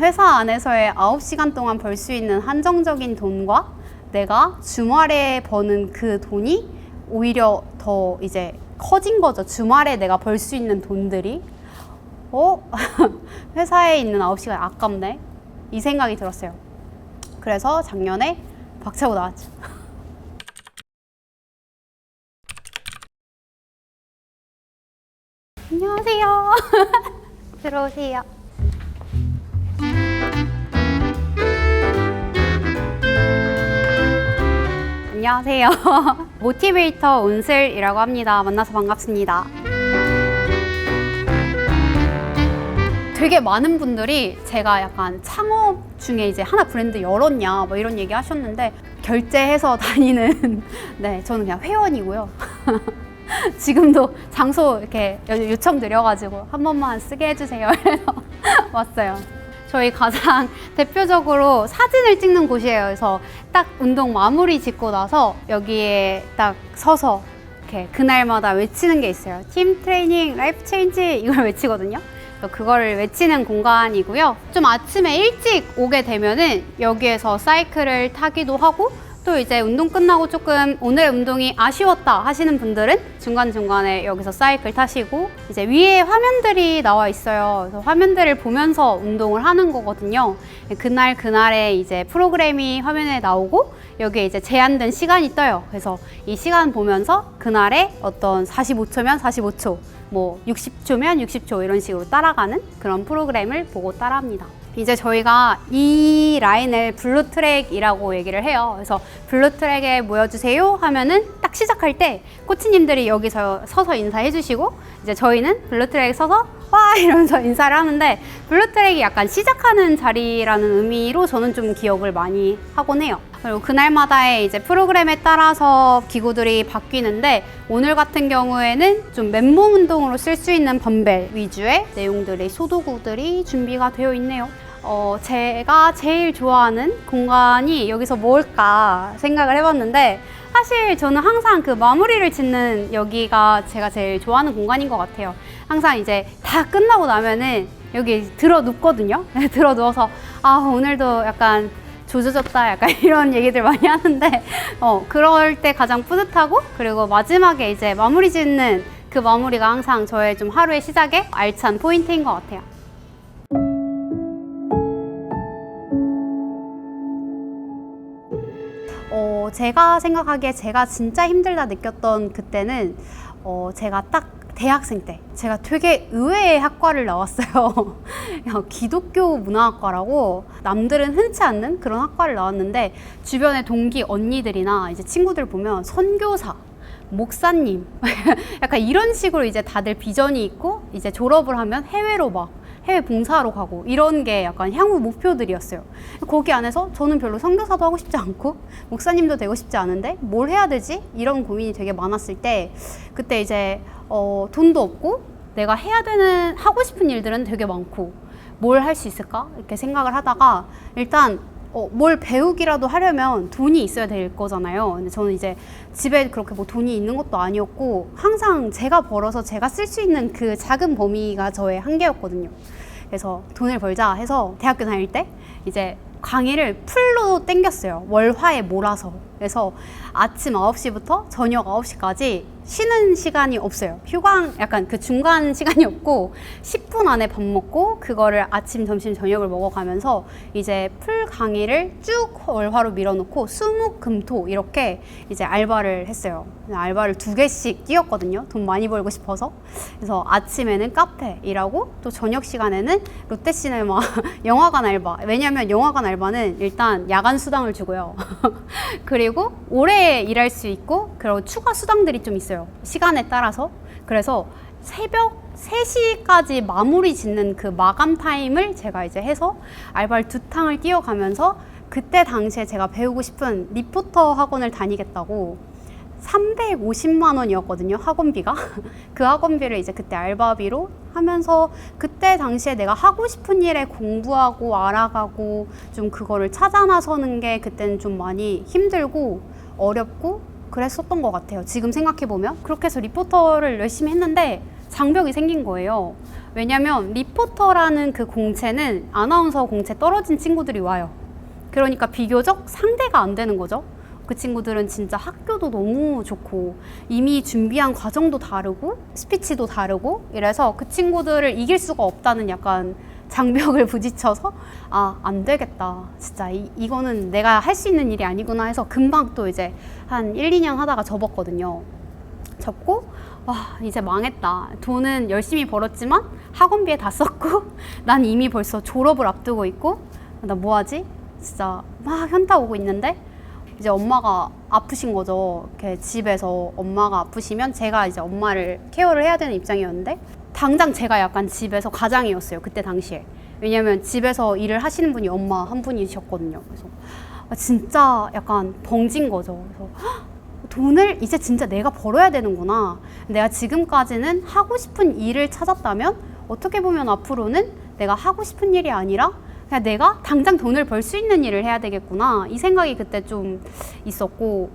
회사 안에서의 9시간 동안 벌 수 있는 한정적인 돈과 내가 주말에 버는 그 돈이 오히려 더 이제 커진 거죠. 주말에 내가 벌 수 있는 돈들이 회사에 있는 9시간 아깝네 이 생각이 들었어요. 그래서 작년에 박차고 나왔죠. 안녕하세요. 들어오세요. 안녕하세요. 모티베이터 온슬이라고 합니다. 만나서 반갑습니다. 되게 많은 분들이 제가 약간 창업 중에 이제 하나 브랜드 열었냐 뭐 이런 얘기 하셨는데 결제해서 다니는 네, 저는 그냥 회원이고요. 지금도 장소 이렇게 요청드려가지고 한 번만 쓰게 해주세요. 그래서 왔어요. 저희 가장 대표적으로 사진을 찍는 곳이에요. 그래서 딱 운동 마무리 짓고 나서 여기에 딱 서서 이렇게 그날마다 외치는 게 있어요. 팀 트레이닝, 라이프 체인지 이걸 외치거든요. 그거를 외치는 공간이고요. 좀 아침에 일찍 오게 되면은 여기에서 사이클을 타기도 하고 또 이제 운동 끝나고 조금 오늘 운동이 아쉬웠다 하시는 분들은 중간중간에 여기서 사이클 타시고 이제 위에 화면들이 나와 있어요. 그래서 화면들을 보면서 운동을 하는 거거든요. 그날에 이제 프로그램이 화면에 나오고 여기에 이제 제한된 시간이 떠요. 그래서 이 시간 보면서 그날에 어떤 45초면 45초, 뭐 60초면 60초 이런 식으로 따라가는 그런 프로그램을 보고 따라합니다. 이제 저희가 이 라인을 블루 트랙이라고 얘기를 해요. 그래서 블루 트랙에 모여주세요 하면은 딱 시작할 때 코치님들이 여기서 서서 인사해 주시고 이제 저희는 블루 트랙에 서서 와 이러면서 인사를 하는데 블루 트랙이 약간 시작하는 자리라는 의미로 저는 좀 기억을 많이 하곤 해요. 그리고 그날마다의 이제 프로그램에 따라서 기구들이 바뀌는데 오늘 같은 경우에는 좀 맨몸 운동으로 쓸 수 있는 덤벨 위주의 내용들의 소도구들이 준비가 되어 있네요. 제가 제일 좋아하는 공간이 여기서 뭘까 생각을 해봤는데 사실 저는 항상 그 마무리를 짓는 여기가 제가 제일 좋아하는 공간인 것 같아요. 항상 이제 다 끝나고 나면은 여기 들어 눕거든요. 들어 누워서 아 오늘도 약간 조져졌다 약간 이런 얘기들 많이 하는데 그럴 때 가장 뿌듯하고 그리고 마지막에 이제 마무리 짓는 그 마무리가 항상 저의 좀 하루의 시작에 알찬 포인트인 것 같아요. 제가 생각하기에 제가 진짜 힘들다 느꼈던 그때는 제가 딱 대학생 때 제가 되게 의외의 학과를 나왔어요. 기독교 문화학과라고 남들은 흔치 않는 그런 학과를 나왔는데 주변에 동기 언니들이나 이제 친구들 보면 선교사, 목사님 약간 이런 식으로 이제 다들 비전이 있고 이제 졸업을 하면 해외로 막 해외 봉사하러 가고 이런 게 약간 향후 목표들이었어요. 거기 안에서 저는 별로 선교사도 하고 싶지 않고 목사님도 되고 싶지 않은데 뭘 해야 되지? 이런 고민이 되게 많았을 때 그때 이제 돈도 없고 내가 해야 되는 하고 싶은 일들은 되게 많고 뭘 할 수 있을까? 이렇게 생각을 하다가 일단 뭘 배우기라도 하려면 돈이 있어야 될 거잖아요. 근데 저는 이제 집에 그렇게 뭐 돈이 있는 것도 아니었고 항상 제가 벌어서 제가 쓸 수 있는 그 작은 범위가 저의 한계였거든요. 그래서 돈을 벌자 해서 대학교 다닐 때 이제 강의를 풀로 땡겼어요. 월화에 몰아서. 그래서 아침 9시부터 저녁 9시까지 쉬는 시간이 없어요. 휴강 약간 그 중간 시간이 없고 10분 안에 밥 먹고 그거를 아침, 점심, 저녁을 먹어가면서 이제 풀 강의를 쭉 월화로 밀어놓고 수목, 금, 토 이렇게 이제 알바를 했어요. 알바를 2개씩 뛰었거든요. 돈 많이 벌고 싶어서. 그래서 아침에는 카페 일하고 또 저녁 시간에는 롯데시네마 영화관 알바. 왜냐면 영화관 알바는 일단 야간 수당을 주고요. 그리고 오래 일할 수 있고 그리고 추가 수당들이 좀 있어요. 시간에 따라서. 그래서 새벽 3시까지 마무리 짓는 그 마감 타임을 제가 이제 해서 알바를 2탕을 뛰어가면서 그때 당시에 제가 배우고 싶은 리포터 학원을 다니겠다고 350만 원이었거든요, 학원비가. 그 학원비를 이제 그때 알바비로 하면서 그때 당시에 내가 하고 싶은 일에 공부하고 알아가고 좀 그거를 찾아 나서는 게 그때는 좀 많이 힘들고 어렵고 그랬었던 것 같아요. 지금 생각해보면. 그렇게 해서 리포터를 열심히 했는데 장벽이 생긴 거예요. 왜냐면 리포터라는 그 공채는 아나운서 공채 떨어진 친구들이 와요. 그러니까 비교적 상대가 안 되는 거죠. 그 친구들은 진짜 학교도 너무 좋고 이미 준비한 과정도 다르고 스피치도 다르고 이래서 그 친구들을 이길 수가 없다는 약간 장벽을 부딪혀서 아, 안 되겠다. 진짜 이거는 내가 할 수 있는 일이 아니구나 해서 금방 또 이제 한 1, 2년 하다가 접었거든요. 접고 와, 이제 망했다. 돈은 열심히 벌었지만 학원비에 다 썼고 난 이미 벌써 졸업을 앞두고 있고 나 뭐하지? 진짜 막 현타 오고 있는데 이제 엄마가 아프신 거죠. 이렇게 집에서 엄마가 아프시면 제가 이제 엄마를 케어를 해야 되는 입장이었는데 당장 제가 약간 집에서 가장이었어요. 그때 당시에. 왜냐면 집에서 일을 하시는 분이 엄마 한 분이셨거든요. 그래서 진짜 약간 벙진 거죠. 그래서 돈을 이제 진짜 내가 벌어야 되는구나. 내가 지금까지는 하고 싶은 일을 찾았다면 어떻게 보면 앞으로는 내가 하고 싶은 일이 아니라 그냥 내가 당장 돈을 벌 수 있는 일을 해야 되겠구나. 이 생각이 그때 좀 있었고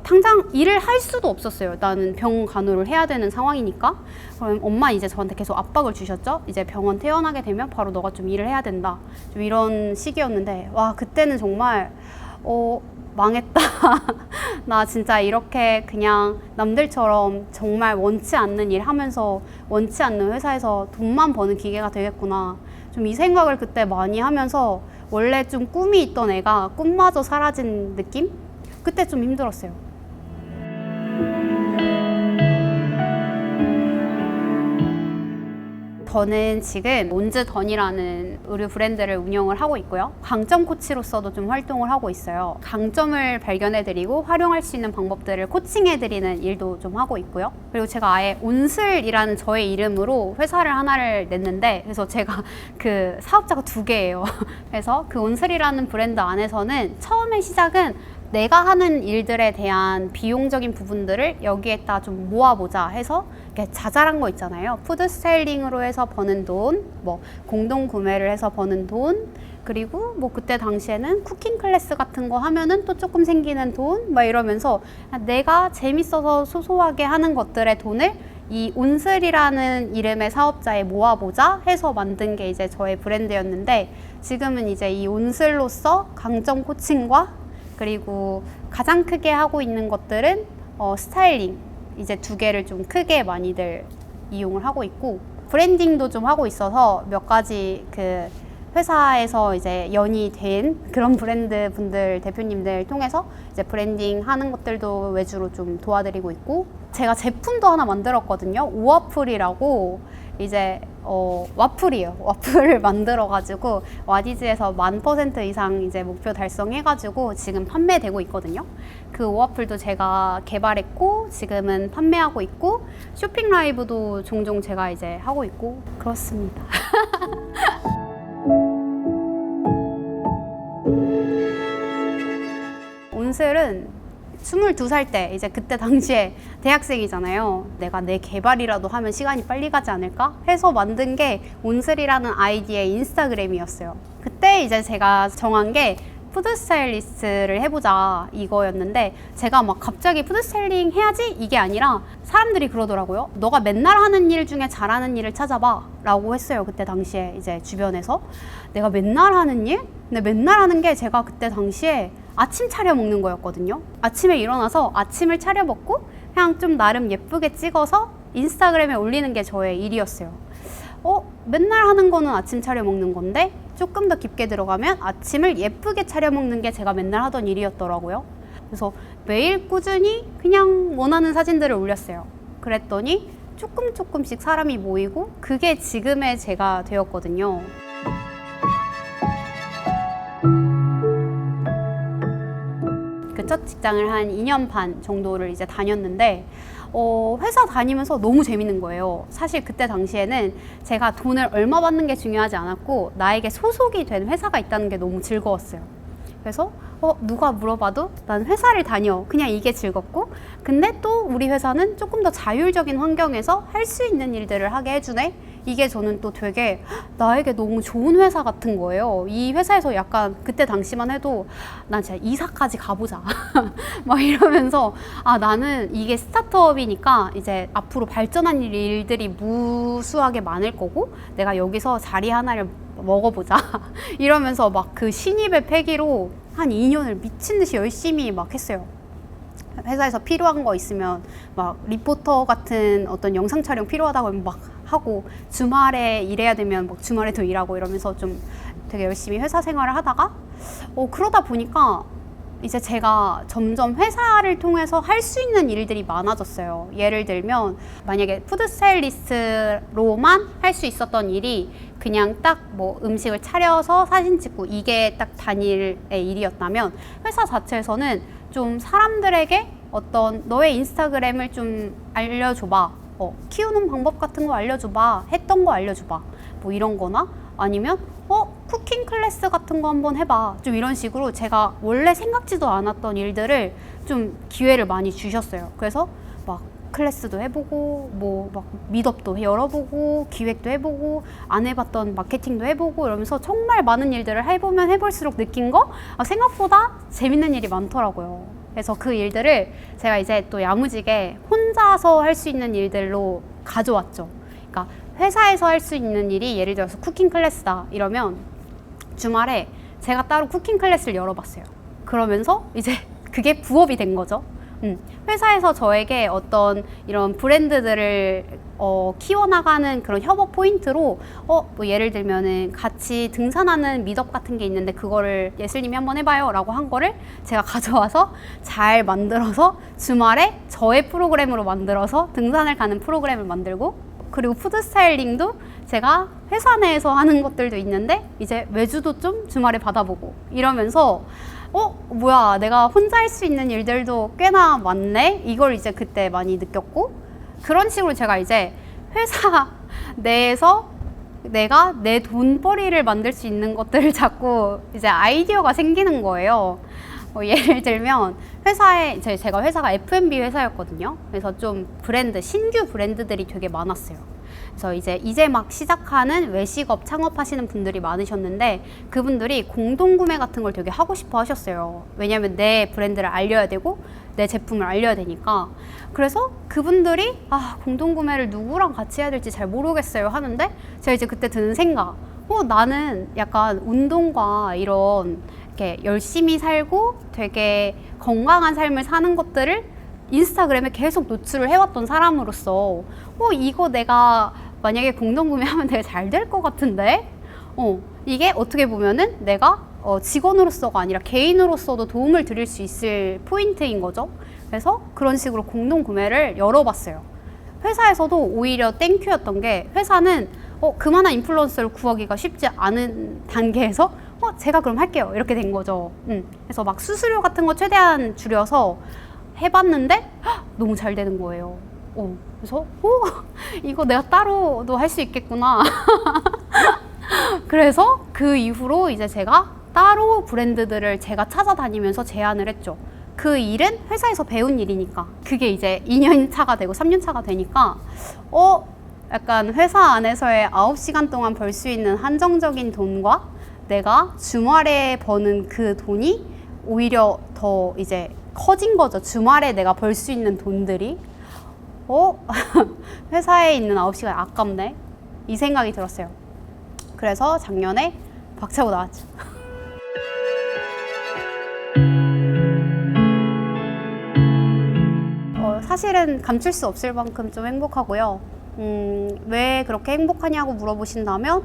당장 일을 할 수도 없었어요. 나는 병원 간호를 해야 되는 상황이니까. 그럼 엄마 이제 저한테 계속 압박을 주셨죠. 이제 병원 퇴원하게 되면 바로 너가 좀 일을 해야 된다. 좀 이런 시기였는데 와, 그때는 정말 망했다. 나 진짜 이렇게 그냥 남들처럼 정말 원치 않는 일 하면서 원치 않는 회사에서 돈만 버는 기계가 되겠구나. 좀 이 생각을 그때 많이 하면서 원래 좀 꿈이 있던 애가 꿈마저 사라진 느낌? 그때 좀 힘들었어요. 저는 지금 온즈던이라는 의류 브랜드를 운영을 하고 있고요. 강점 코치로서도 좀 활동을 하고 있어요. 강점을 발견해드리고 활용할 수 있는 방법들을 코칭해드리는 일도 좀 하고 있고요. 그리고 제가 아예 온슬이라는 저의 이름으로 회사를 하나를 냈는데 그래서 제가 그 사업자가 2개예요. 그래서 그 온슬이라는 브랜드 안에서는 처음에 시작은 내가 하는 일들에 대한 비용적인 부분들을 여기에다 좀 모아보자 해서 이렇게 자잘한 거 있잖아요. 푸드 스타일링으로 해서 버는 돈, 뭐 공동 구매를 해서 버는 돈, 그리고 뭐 그때 당시에는 쿠킹 클래스 같은 거 하면은 또 조금 생기는 돈, 막 이러면서 내가 재밌어서 소소하게 하는 것들의 돈을 이 온슬이라는 이름의 사업자에 모아보자 해서 만든 게 이제 저의 브랜드였는데 지금은 이제 이 온슬로서 강점 코칭과 그리고 가장 크게 하고 있는 것들은 스타일링 이제 2개를 좀 크게 많이들 이용을 하고 있고 브랜딩도 좀 하고 있어서 몇 가지 그 회사에서 이제 연이 된 그런 브랜드 분들 대표님들 통해서 이제 브랜딩 하는 것들도 외주로 좀 도와드리고 있고 제가 제품도 하나 만들었거든요. 오와플이라고 이제 와플이에요. 와플을 만들어가지고 와디즈에서 1000% 이상 이제 목표 달성해가지고 지금 판매되고 있거든요. 그 오와플도 제가 개발했고 지금은 판매하고 있고 쇼핑 라이브도 종종 제가 이제 하고 있고 그렇습니다. 온슬은 22살 때 이제 그때 당시에 대학생이잖아요. 내가 내 개발이라도 하면 시간이 빨리 가지 않을까 해서 만든 게 온슬이라는 아이디의 인스타그램이었어요. 그때 이제 제가 정한 게 푸드 스타일리스트를 해보자 이거였는데 제가 막 갑자기 푸드 스타일링 해야지 이게 아니라 사람들이 그러더라고요. 너가 맨날 하는 일 중에 잘하는 일을 찾아봐 라고 했어요. 그때 당시에 이제 주변에서 내가 맨날 하는 일? 근데 맨날 하는 게 제가 그때 당시에 아침 차려 먹는 거였거든요. 아침에 일어나서 아침을 차려 먹고 그냥 좀 나름 예쁘게 찍어서 인스타그램에 올리는 게 저의 일이었어요. 맨날 하는 거는 아침 차려 먹는 건데 조금 더 깊게 들어가면 아침을 예쁘게 차려 먹는 게 제가 맨날 하던 일이었더라고요. 그래서 매일 꾸준히 그냥 원하는 사진들을 올렸어요. 그랬더니 조금씩 사람이 모이고 그게 지금의 제가 되었거든요. 그 첫 직장을 한 2년 반 정도를 이제 다녔는데 회사 다니면서 너무 재밌는 거예요. 사실 그때 당시에는 제가 돈을 얼마 받는 게 중요하지 않았고 나에게 소속이 된 회사가 있다는 게 너무 즐거웠어요. 그래서 누가 물어봐도 난 회사를 다녀. 그냥 이게 즐겁고 근데 또 우리 회사는 조금 더 자율적인 환경에서 할 수 있는 일들을 하게 해주네. 이게 저는 또 되게 나에게 너무 좋은 회사 같은 거예요. 이 회사에서 약간 그때 당시만 해도 난 진짜 이사까지 가보자 막 이러면서 나는 이게 스타트업이니까 이제 앞으로 발전한 일들이 무수하게 많을 거고 내가 여기서 자리 하나를 먹어보자 이러면서 막 그 신입의 패기로 한 2년을 미친 듯이 열심히 막 했어요. 회사에서 필요한 거 있으면 막 리포터 같은 어떤 영상 촬영 필요하다고 하면 막 하고, 주말에 일해야 되면 막 주말에도 일하고 이러면서 좀 되게 열심히 회사 생활을 하다가 그러다 보니까 이제 제가 점점 회사를 통해서 할 수 있는 일들이 많아졌어요. 예를 들면 만약에 푸드 스타일리스트로만 할 수 있었던 일이 그냥 딱 뭐 음식을 차려서 사진 찍고 이게 딱 단일의 일이었다면, 회사 자체에서는 좀 사람들에게 어떤 너의 인스타그램을 좀 알려줘봐, 키우는 방법 같은 거 알려줘봐, 했던 거 알려줘봐, 뭐 이런 거나 아니면 쿠킹 클래스 같은 거 한번 해봐, 좀 이런 식으로 제가 원래 생각지도 않았던 일들을 좀 기회를 많이 주셨어요. 그래서 막 클래스도 해보고 뭐 막 미덥도 열어보고 기획도 해보고 안 해봤던 마케팅도 해보고 이러면서 정말 많은 일들을 해보면 해볼수록 느낀 거, 생각보다 재밌는 일이 많더라고요. 그래서 그 일들을 제가 이제 또 야무지게 혼자서 할 수 있는 일들로 가져왔죠. 그러니까 회사에서 할 수 있는 일이 예를 들어서 쿠킹 클래스다 이러면 주말에 제가 따로 쿠킹 클래스를 열어봤어요. 그러면서 이제 그게 부업이 된 거죠. 회사에서 저에게 어떤 이런 브랜드들을 키워나가는 그런 협업 포인트로 뭐 예를 들면은 같이 등산하는 미덕 같은 게 있는데 그거를 예슬님이 한번 해봐요 라고 한 거를 제가 가져와서 잘 만들어서 주말에 저의 프로그램으로 만들어서 등산을 가는 프로그램을 만들고, 그리고 푸드 스타일링도 제가 회사 내에서 하는 것들도 있는데 이제 외주도 좀 주말에 받아보고 이러면서 뭐야, 내가 혼자 할 수 있는 일들도 꽤나 많네, 이걸 이제 그때 많이 느꼈고, 그런 식으로 제가 이제 회사 내에서 내가 내 돈벌이를 만들 수 있는 것들을 자꾸 이제 아이디어가 생기는 거예요. 예를 들면 제가 회사가 F&B 회사였거든요. 그래서 좀 신규 브랜드들이 되게 많았어요. 그래서 이제 막 시작하는 외식업 창업하시는 분들이 많으셨는데 그분들이 공동구매 같은 걸 되게 하고 싶어 하셨어요. 왜냐면 내 브랜드를 알려야 되고 내 제품을 알려야 되니까. 그래서 그분들이 공동구매를 누구랑 같이 해야 될지 잘 모르겠어요 하는데, 제가 이제 그때 드는 생각, 나는 약간 운동과 이런 이렇게 열심히 살고 되게 건강한 삶을 사는 것들을 인스타그램에 계속 노출을 해왔던 사람으로서 이거 내가 만약에 공동구매하면 되게 잘 될 것 같은데, 이게 어떻게 보면은 내가 직원으로서가 아니라 개인으로서도 도움을 드릴 수 있을 포인트인 거죠. 그래서 그런 식으로 공동구매를 열어봤어요. 회사에서도 오히려 땡큐였던 게, 회사는 그만한 인플루언서를 구하기가 쉽지 않은 단계에서 제가 그럼 할게요 이렇게 된 거죠. 그래서 막 수수료 같은 거 최대한 줄여서 해봤는데 너무 잘 되는 거예요. 그래서 이거 내가 따로도 할 수 있겠구나. 그래서 그 이후로 이제 제가 따로 브랜드들을 제가 찾아다니면서 제안을 했죠. 그 일은 회사에서 배운 일이니까 그게 이제 2년 차가 되고 3년 차가 되니까 약간 회사 안에서의 9시간 동안 벌 수 있는 한정적인 돈과 내가 주말에 버는 그 돈이 오히려 더 이제 커진 거죠. 주말에 내가 벌 수 있는 돈들이 회사에 있는 9시간 아깝네, 이 생각이 들었어요. 그래서 작년에 박차고 나왔죠. 사실은 감출 수 없을 만큼 좀 행복하고요. 왜 그렇게 행복하냐고 물어보신다면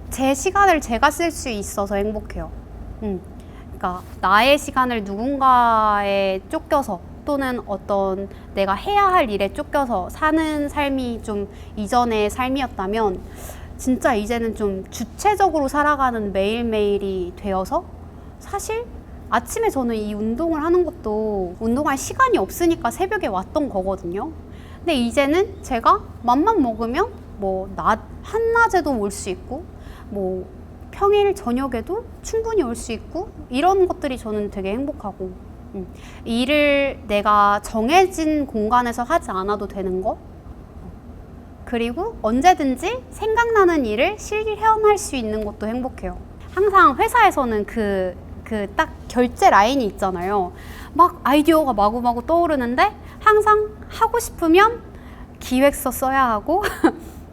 제 시간을 제가 쓸 수 있어서 행복해요. 그러니까 나의 시간을 누군가에 쫓겨서 또는 어떤 내가 해야 할 일에 쫓겨서 사는 삶이 좀 이전의 삶이었다면, 진짜 이제는 좀 주체적으로 살아가는 매일매일이 되어서, 사실 아침에 저는 이 운동을 하는 것도 운동할 시간이 없으니까 새벽에 왔던 거거든요. 근데 이제는 제가 맘만 먹으면 뭐 한낮에도 올 수 있고 뭐 평일 저녁에도 충분히 올 수 있고, 이런 것들이 저는 되게 행복하고, 일을 내가 정해진 공간에서 하지 않아도 되는 거, 그리고 언제든지 생각나는 일을 실현할 수 있는 것도 행복해요. 항상 회사에서는 그 딱 결제 라인이 있잖아요. 막 아이디어가 마구마구 떠오르는데 항상 하고 싶으면 기획서 써야 하고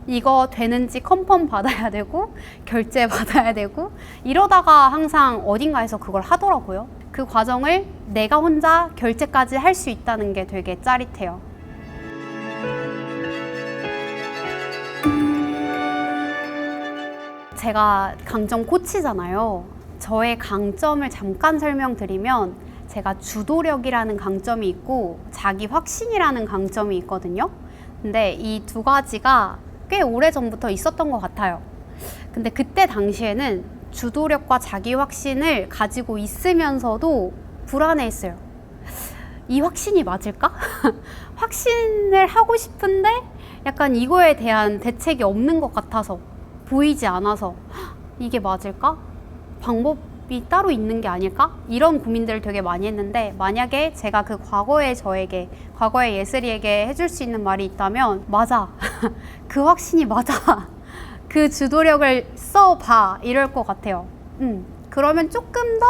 이거 되는지 컨펌 받아야 되고 결제 받아야 되고 이러다가 항상 어딘가에서 그걸 하더라고요. 그 과정을 내가 혼자 결제까지 할 수 있다는 게 되게 짜릿해요. 제가 강점 코치잖아요. 저의 강점을 잠깐 설명드리면 제가 주도력이라는 강점이 있고 자기 확신이라는 강점이 있거든요. 근데 이 두 가지가 꽤 오래전부터 있었던 것 같아요. 근데 그때 당시에는 주도력과 자기 확신을 가지고 있으면서도 불안해했어요. 이 확신이 맞을까? 확신을 하고 싶은데 약간 이거에 대한 대책이 없는 것 같아서, 보이지 않아서 이게 맞을까? 방법이 따로 있는 게 아닐까? 이런 고민들을 되게 많이 했는데, 만약에 제가 그 과거의 저에게, 과거의 예슬이에게 해줄 수 있는 말이 있다면, 맞아. 그 확신이 맞아. 그 주도력을 써봐. 이럴 것 같아요. 그러면 조금 더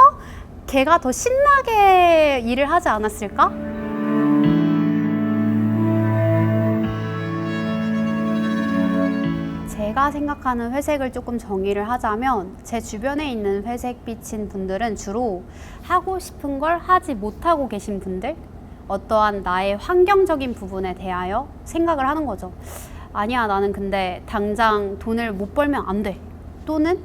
걔가 더 신나게 일을 하지 않았을까? 제가 생각하는 회색을 조금 정의를 하자면, 제 주변에 있는 회색빛인 분들은 주로 하고 싶은 걸 하지 못하고 계신 분들, 어떠한 나의 환경적인 부분에 대하여 생각을 하는 거죠. 아니야, 나는 근데 당장 돈을 못 벌면 안 돼. 또는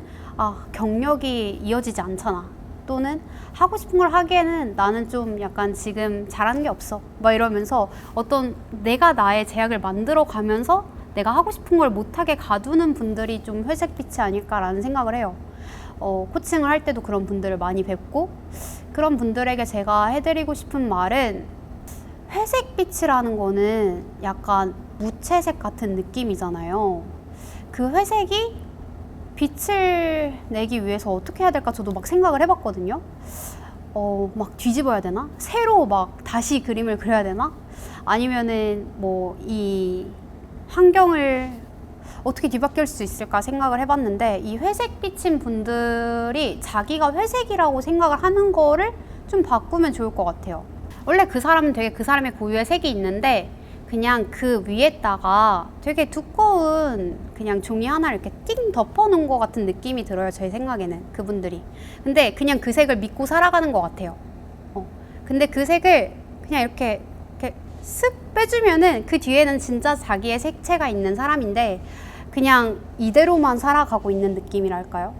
경력이 이어지지 않잖아. 또는 하고 싶은 걸 하기에는 나는 좀 약간 지금 잘하는 게 없어. 막 이러면서 어떤 내가 나의 제약을 만들어 가면서 내가 하고 싶은 걸 못하게 가두는 분들이 좀 회색빛이 아닐까라는 생각을 해요. 코칭을 할 때도 그런 분들을 많이 뵙고, 그런 분들에게 제가 해드리고 싶은 말은, 회색빛이라는 거는 약간 무채색 같은 느낌이잖아요. 그 회색이 빛을 내기 위해서 어떻게 해야 될까 저도 막 생각을 해봤거든요. 막 뒤집어야 되나? 새로 막 다시 그림을 그려야 되나? 아니면은 뭐 이 환경을 어떻게 뒤바뀔 수 있을까 생각을 해봤는데, 이 회색빛인 분들이 자기가 회색이라고 생각을 하는 거를 좀 바꾸면 좋을 것 같아요. 원래 그 사람은 되게 그 사람의 고유의 색이 있는데, 그냥 그 위에다가 되게 두꺼운 그냥 종이 하나를 이렇게 띵 덮어놓은 것 같은 느낌이 들어요, 제 생각에는. 그분들이. 근데 그냥 그 색을 믿고 살아가는 것 같아요. 근데 그 색을 그냥 이렇게 쓱 빼주면은 그 뒤에는 진짜 자기의 색채가 있는 사람인데, 그냥 이대로만 살아가고 있는 느낌이랄까요?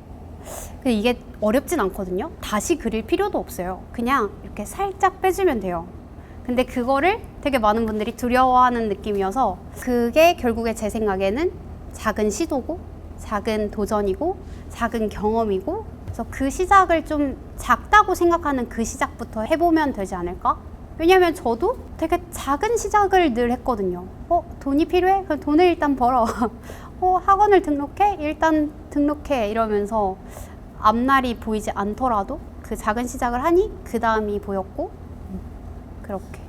근데 이게 어렵진 않거든요. 다시 그릴 필요도 없어요. 그냥 이렇게 살짝 빼주면 돼요. 근데 그거를 되게 많은 분들이 두려워하는 느낌이어서, 그게 결국에 제 생각에는 작은 시도고, 작은 도전이고, 작은 경험이고, 그래서 그 시작을 좀 작다고 생각하는 그 시작부터 해보면 되지 않을까? 왜냐면 저도 되게 작은 시작을 늘 했거든요. 돈이 필요해? 그럼 돈을 일단 벌어. 학원을 등록해? 일단 등록해. 이러면서 앞날이 보이지 않더라도 그 작은 시작을 하니 그 다음이 보였고, 그렇게.